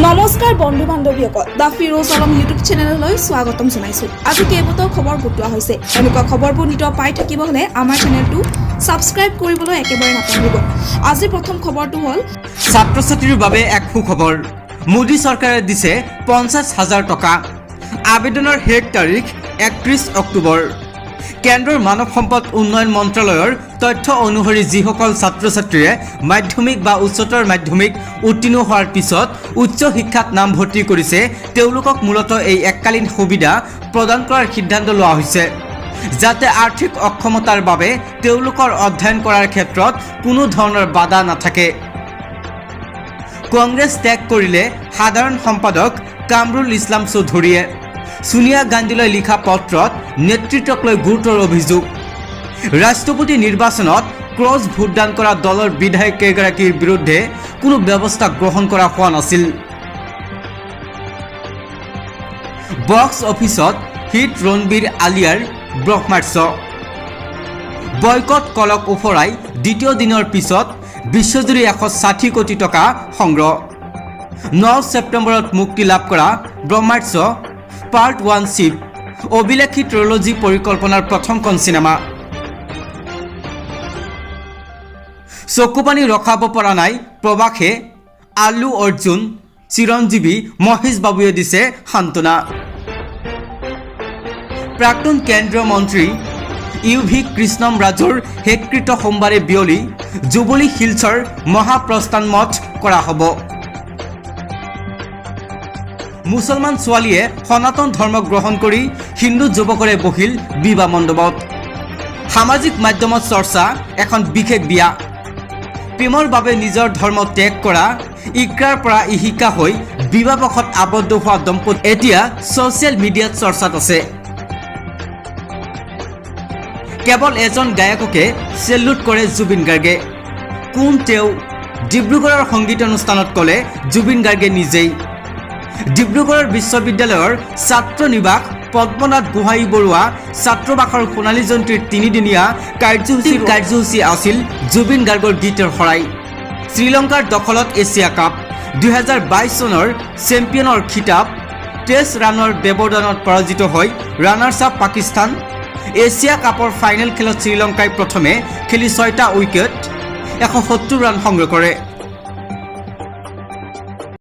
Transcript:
নমস্কাৰ বন্ধু বান্ধৱীসকল দা ফিৰোজ আলম ইউটিউব চেনেললৈ স্বাগতম জনাইছোঁ। আজি কেইবাটাও খবৰ গোটোৱা হৈছে। এনেকুৱা খবৰবোৰ নিতৌ পাই থাকিব হ'লে আমাৰ চেনেলটো সাবস্ক্ৰাইব কৰিবলৈ একেবাৰে নাপাহৰিব। আজি প্ৰথম খবৰটো হ'ল ছাত্ৰ ছাত্ৰীৰ বাবে এক সুখবৰ। মোদী চৰকাৰে দিছে 50,000 টকা। আবেদনৰ শেষ তাৰিখ 31 অক্টোবৰ। কেন্দ্ৰৰ মানৱ সম্পদ উন্নয়ন মন্ত্ৰালয়ৰ তথ্য অনুসৰি যিসকল ছাত্ৰ ছাত্ৰীয়ে মাধ্যমিক বা উচ্চতৰ মাধ্যমিক উত্তীৰ্ণ হোৱাৰ পিছত উচ্চ শিক্ষাত নামভৰ্তি কৰিছে তেওঁলোকক মূলতঃ এই এককালীন সুবিধা প্ৰদান কৰাৰ সিদ্ধান্ত লোৱা হৈছে, যাতে আৰ্থিক অক্ষমতাৰ বাবে তেওঁলোকৰ অধ্যয়ন কৰাৰ ক্ষেত্ৰত কোনো ধৰণৰ বাধা নাথাকে। কংগ্ৰেছ ত্যাগ কৰিলে সাধাৰণ সম্পাদক কামৰুল ইছলাম চৌধুৰীয়ে। সোনিয়া গান্ধীলৈ লিখা পত্ৰত নেতৃত্বক লৈ গুৰুতৰ অভিযোগ। ৰাষ্ট্ৰপতি নিৰ্বাচনত ক্ৰছ ভোটদান কৰা দলৰ বিধায়ক কেইগৰাকীৰ বিৰুদ্ধে কোনো ব্যৱস্থা গ্ৰহণ কৰা হোৱা নাছিল। বক্স অফিচত হিট ৰণবীৰ আলিয়াৰ ব্ৰহ্মাস্ত্ৰ। বয়কট কলক ওফৰাই দ্বিতীয় দিনৰ পিছত বিশ্বজুৰি 160 কোটি টকা সংগ্ৰহ। 9 ছেপ্টেম্বৰত মুক্তি লাভ কৰা ব্ৰহ্মাস্ত্ৰ পাৰ্ট 1 চিপ অভিলেখী ট্ৰিলজি পৰিকল্পনাৰ প্ৰথমখন চিনেমা। চকুপানী ৰখাব পৰা নাই প্ৰবাসে। আল্লু অৰ্জুন, চিৰঞ্জীৱী, মহেশ বাবুৱে দিছে সান্তনা। প্ৰাক্তন কেন্দ্ৰীয় মন্ত্ৰী ইউ.ভি. কৃষ্ণম ৰাজুৰ শেষকৃত সোমবাৰে বিয়লি জুবলী হিলছৰ মহাপ্ৰস্থান মঠ কৰা হ'ব। মুছলমান ছোৱালীয়ে সনাতন ধৰ্ম গ্ৰহণ কৰি হিন্দু যুৱকৰে বহিল বিবাহ মণ্ডপত। সামাজিক মাধ্যমত চৰ্চা এখন বিশেষ বিয়া। প্ৰেমৰ বাবে নিজৰ ধৰ্ম ত্যাগ কৰা ইক্ৰাৰ পৰা ইহিকা হৈ বিবাহপাশত আবদ্ধ হোৱা দম্পতি এতিয়া ছ'চিয়েল মিডিয়াত চৰ্চাত আছে। কেৱল এজন গায়ককে চেলুট কৰে জুবিন গাৰ্গে। কোন তেওঁ? ডিব্ৰুগড়ৰ সংগীতানুষ্ঠানত ক'লে জুবিন গাৰ্গে নিজেই। ডিব্ৰুগড়ৰ বিশ্ববিদ্যালয়ৰ ছাত্ৰ নিবাস পদ্মনাথ গোহাঁই বৰুৱা ছাত্ৰবাসৰ সোণালী জয়ন্তীৰ 3দিনীয়া কাৰ্যসূচী আছিল জুবিন গাৰ্গৰ গীতৰ শৰাই। শ্ৰীলংকাৰ দখলত এছিয়া কাপ 2022 চনৰ চেম্পিয়নৰ খিতাপ 23 ৰানৰ ব্যৱধানত পৰাজিত হৈ ৰানাৰ্ছ আপ পাকিস্তান। এছিয়া কাপৰ ফাইনেল খেলত শ্ৰীলংকাই প্ৰথমে খেলি 6টা উইকেট 170 ৰান সংগ্ৰহ কৰে।